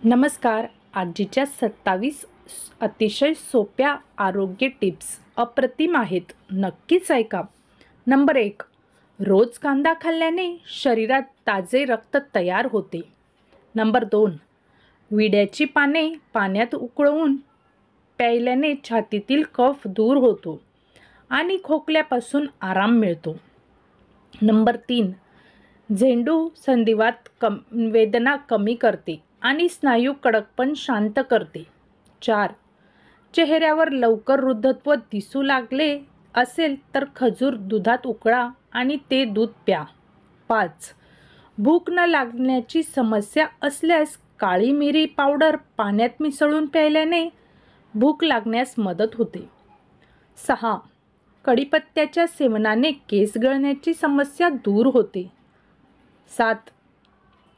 नमस्कार. आजीच्या 27 अतिशय सोप्या आरोग्य टिप्स अप्रतिम आहेत. नक्कीच ऐका. नंबर 1. रोज कांदा खाल्ल्याने शरीरात ताजे रक्त तयार होते. नंबर 2. विड्याची पाने पाण्यात उकळवून प्यायल्याने छातीतील कफ दूर होतो आणि खोकल्यापासून आराम मिळतो. नंबर 3. झेंडू संधिवात वेदना कमी करते आणि स्नायू कडकपण शांत करते. 4. चेहऱ्यावर लवकर वृद्धत्व दिसू लागले असेल तर खजूर दुधात उकळा आणि ते दूध प्या. 5. भूक न लागण्याची समस्या असल्यास काळी मिरी पावडर पाण्यात मिसळून प्यायल्याने भूक लागण्यास मदत होते. 6. कढीपत्त्याच्या सेवनाने केस गळण्याची समस्या दूर होते. 7.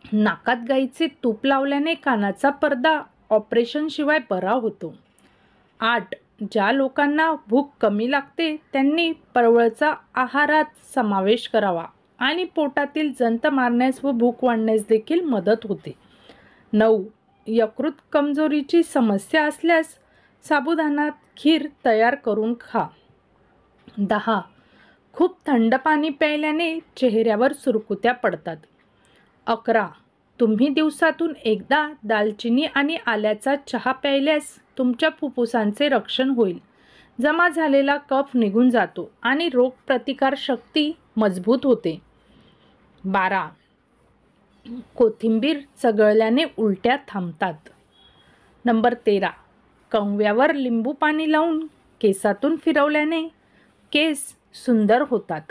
नाकात गाईचे तूप लावल्याने कानाचा पडदा ऑपरेशनशिवाय बरा होतो. 8. ज्या लोकांना भूक कमी लागते त्यांनी परवळचा आहारात समावेश करावा आणि पोटातील जंत मारण्यास व भूक वाढण्यास देखील मदत होते. 9. यकृत कमजोरीची समस्या असल्यास साबुदाणा खीर तयार करून खा. 10. खूप थंड पाणी प्यायल्याने चेहऱ्यावर सुरकुत्या पडतात. 11. तुम्ही दिवसातून एकदा दालचिनी आणि आल्याचा चहा प्यायल्यास तुमच्या फुफ्फुसांचे रक्षण होईल. जमा झालेला कफ निघून जातो आणि रोगप्रतिकारशक्ती मजबूत होते. 12. कोथिंबीर चघळल्याने उलट्या थांबतात. नंबर 13. कंगव्यावर लिंबू पाणी लावून केसातून फिरवल्याने केस सुंदर होतात.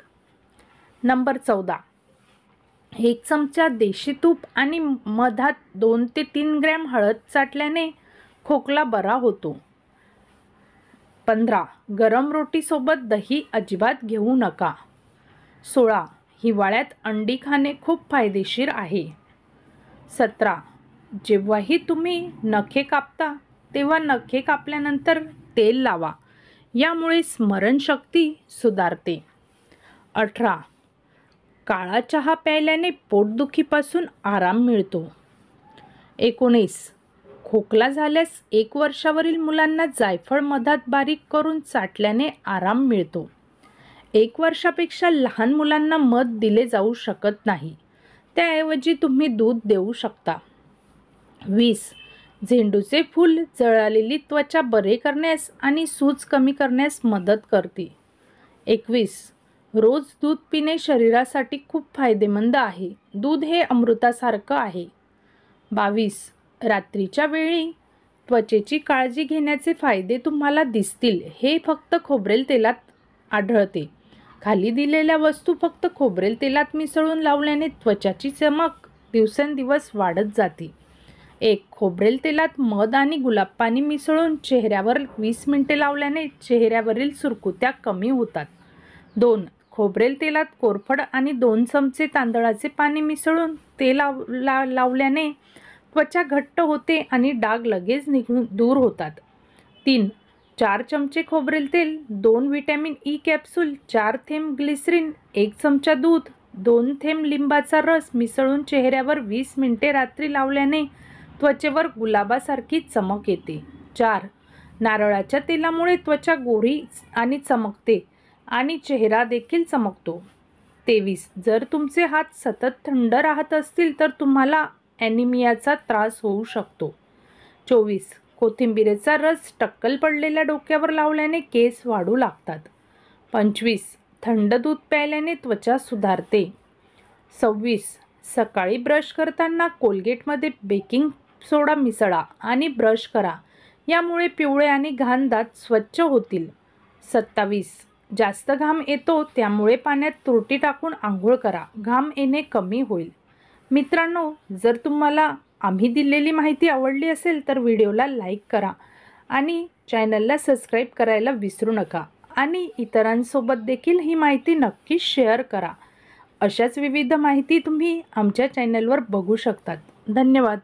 नंबर 14. 1 चमचा देशी तूप आणि मधात 2 ते 3 ग्रॅम हळद चाटल्याने खोकला बरा होतो. 15. गरम रोटीसोबत दही अजिबात घेऊ नका. 16. हिवाळ्यात अंडी खाणे खूप फायदेशीर आहे. 17. जेव्हाही तुम्ही नखे कापता तेव्हा नखे कापल्यानंतर तेल लावा. यामुळे स्मरणशक्ती सुधारते. 18. काळा चहा प्यायल्याने पोटदुखीपासून आराम मिळतो. 19. खोकला झाल्यास 1 वर्षावरील मुलांना जायफळ मधात बारीक करून चाटल्याने आराम मिळतो. 1 वर्षापेक्षा लहान मुलांना मध दिले जाऊ शकत नाही. त्याऐवजी तुम्ही दूध देऊ शकता. 20. झेंडूचे फूल जळालेली त्वचा बरे करण्यास आणि सूज कमी करण्यास मदत करते. 21. रोज दूध पिणे शरीरासाठी खूप फायदेमंद आहे. दूध हे अमृतासारखं आहे. 22. रात्रीच्या वेळी त्वचेची काळजी घेण्याचे फायदे तुम्हाला दिसतील. हे फक्त खोबरेल तेलात आढळते. खाली दिलेल्या वस्तू फक्त खोबरेल तेलात मिसळून लावल्याने त्वचाची चमक दिवसेंदिवस वाढत जाते. 1. खोबरेल तेलात मध आणि गुलाब पाणी मिसळून चेहऱ्यावर 20 मिनिटे लावल्याने चेहऱ्यावरील सुरकुत्या कमी होतात. 2. खोबरेल तेलात कोरफड आणि 2 चमचे तांदळाचे पाणी मिसळून ते लावल्याने त्वचा घट्ट होते आणि डाग लगेच दूर होतात. 3. 4 चमचे खोबरेल तेल, 2 व्हिटॅमिन ई कॅप्सूल, 4 थेंब ग्लिसरीन, 1 चमचा दूध, 2 थेंब लिंबाचा रस मिसळून चेहऱ्यावर 20 मिनिटे रात्री लावल्याने त्वचेवर गुलाबासारखी चमक येते. 4. नारळाच्या तेलामुळे त्वचा गोरी आणि चमकते आणि चेहरा देखील चमकतो. 23. जर तुमचे हात सतत थंड राहत असतील तर तुम्हाला ॲनिमियाचा त्रास होऊ शकतो. 24. कोथिंबीरेचा रस टक्कल पडलेल्या डोक्यावर लावल्याने केस वाढू लागतात. 25. थंड दूध प्यायल्याने त्वचा सुधारते. 26. सकाळी ब्रश करताना कोलगेटमध्ये बेकिंग सोडा मिसळा आणि ब्रश करा. यामुळे पिवळे आणि घाण दात स्वच्छ होतील. 27. जास्त घाम येतो त्यामुळे पाण्यात तुरटी टाकून आंघोळ करा. घाम येणे कमी होईल. मित्रांनो, जर तुम्हाला आम्ही दिलेली माहिती आवडली असेल तर व्हिडिओला लाईक करा आणि चॅनलला सबस्क्राईब करायला विसरू नका आणि इतरांसोबत देखील ही माहिती नक्कीच शेअर करा. अशाच विविध माहिती तुम्ही आमच्या चॅनलवर बघू शकतात. धन्यवाद.